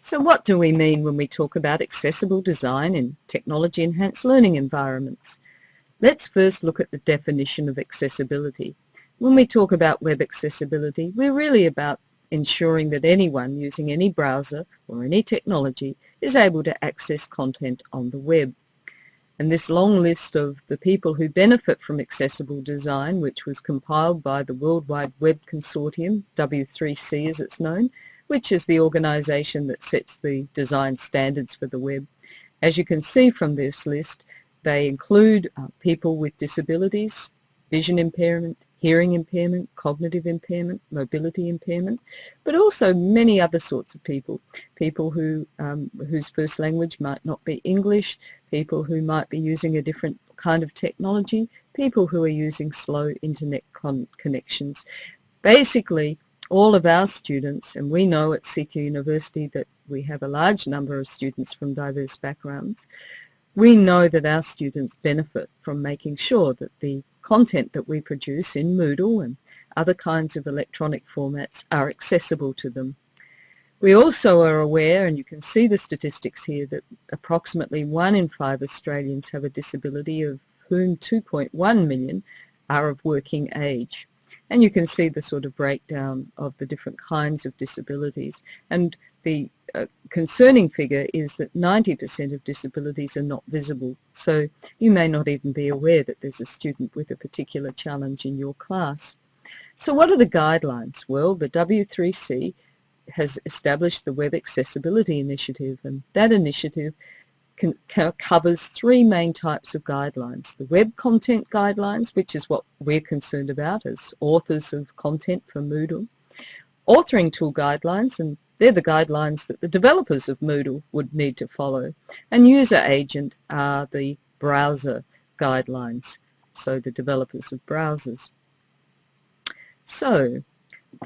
So what do we mean when we talk about accessible design in technology-enhanced learning environments? Let's first look at the definition of accessibility. When we talk about web accessibility, we're really about ensuring that anyone using any browser or any technology is able to access content on the web. And this long list of the people who benefit from accessible design, which was compiled by the World Wide Web Consortium, W3C as it's known, which is the organisation that sets the design standards for the web. As you can see from this list, they include people with disabilities, vision impairment, hearing impairment, cognitive impairment, mobility impairment, but also many other sorts of people. People who, whose first language might not be English, people who might be using a different kind of technology, people who are using slow internet connections. Basically, all of our students, and we know at CQ University that we have a large number of students from diverse backgrounds, we know that our students benefit from making sure that the content that we produce in Moodle and other kinds of electronic formats are accessible to them. We also are aware, and you can see the statistics here, that approximately 1 in 5 Australians have a disability, of whom 2.1 million are of working age. And you can see the sort of breakdown of the different kinds of disabilities. And the concerning figure is that 90% of disabilities are not visible. So you may not even be aware that there's a student with a particular challenge in your class. So what are the guidelines? Well, the W3C has established the Web Accessibility Initiative, and that initiative covers 3 main types of guidelines. The web content guidelines, which is what we're concerned about as authors of content for Moodle. Authoring tool guidelines, and they're the guidelines that the developers of Moodle would need to follow. And user agent are the browser guidelines, so the developers of browsers. So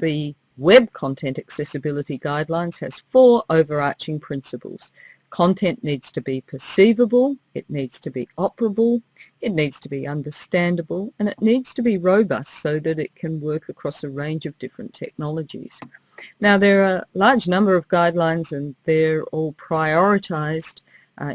the Web Content Accessibility Guidelines has 4 overarching principles. Content needs to be perceivable, it needs to be operable, it needs to be understandable, and it needs to be robust so that it can work across a range of different technologies. Now, there are a large number of guidelines, and they're all prioritized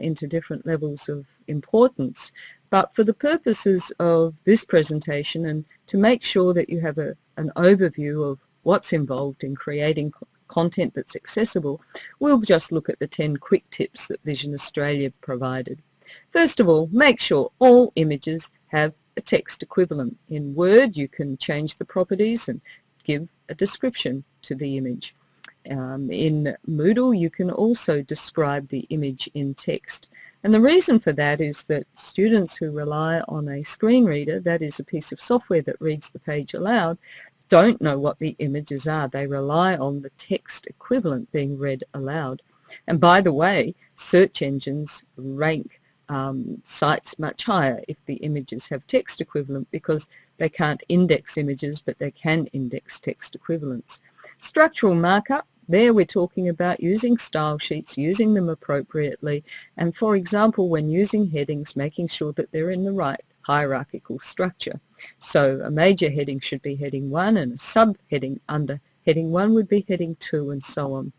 into different levels of importance. But for the purposes of this presentation, and to make sure that you have an overview of what's involved in creating content that's accessible, we'll just look at the 10 quick tips that Vision Australia provided. First of all, make sure all images have a text equivalent. In Word, you can change the properties and give a description to the image. In Moodle, you can also describe the image in text. And the reason for that is that students who rely on a screen reader, that is a piece of software that reads the page aloud, don't know what the images are. They rely on the text equivalent being read aloud. And by the way, search engines rank sites much higher if the images have text equivalent, because they can't index images, but they can index text equivalents. Structural markup, there we're talking about using style sheets, using them appropriately, and for example, when using headings, making sure that they're in the right hierarchical structure. So a major heading should be heading 1, and a subheading under heading 1 would be heading 2, and so on.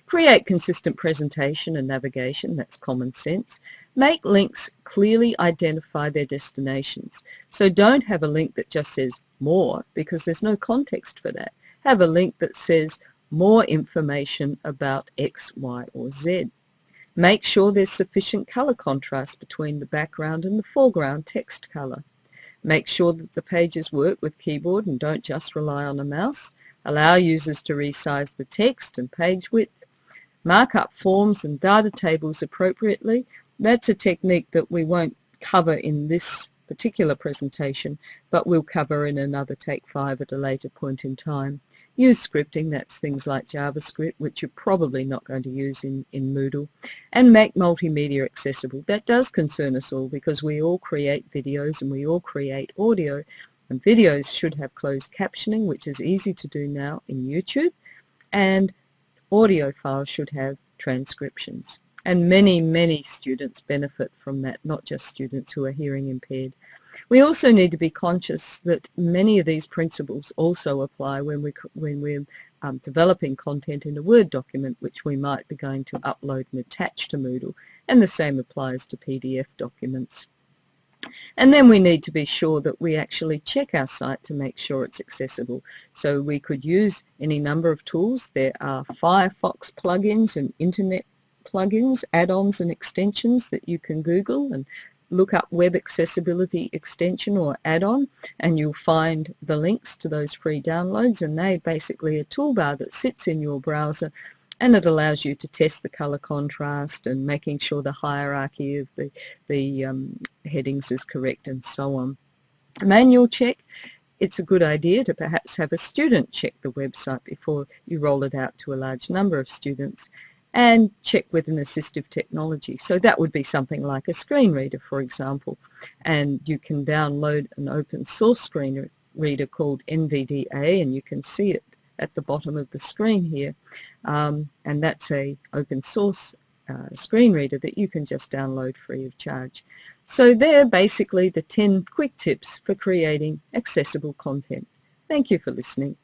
Create consistent presentation and navigation, that's common sense. Make links clearly identify their destinations. So don't have a link that just says more, because there's no context for that. Have a link that says more information about X, Y, or Z. Make sure there's sufficient color contrast between the background and the foreground text color. Make sure that the pages work with keyboard and don't just rely on a mouse. Allow users to resize the text and page width. Mark up forms and data tables appropriately. That's a technique that we won't cover in this particular presentation, but we'll cover in another Take 5 at a later point in time. Use scripting, that's things like JavaScript, which you're probably not going to use in Moodle. And make multimedia accessible. That does concern us all, because we all create videos and we all create audio. And videos should have closed captioning, which is easy to do now in YouTube. And audio files should have transcriptions. And many, many students benefit from that, not just students who are hearing impaired. We also need to be conscious that many of these principles also apply when we're developing content in a Word document which we might be going to upload and attach to Moodle, and the same applies to PDF documents. And then we need to be sure that we actually check our site to make sure it's accessible. So we could use any number of tools. There are Firefox plugins and Internet plugins, add-ons and extensions that you can Google and look up Web Accessibility Extension or add-on, and you'll find the links to those free downloads, and they're basically a toolbar that sits in your browser, and it allows you to test the color contrast and making sure the hierarchy of the headings is correct and so on. A manual check, it's a good idea to perhaps have a student check the website before you roll it out to a large number of students, and check with an assistive technology. So that would be something like a screen reader, for example, and you can download an open source screen reader called NVDA, and you can see it at the bottom of the screen here, and that's a open source screen reader that you can just download free of charge. So they're basically the 10 quick tips for creating accessible content. Thank you for listening.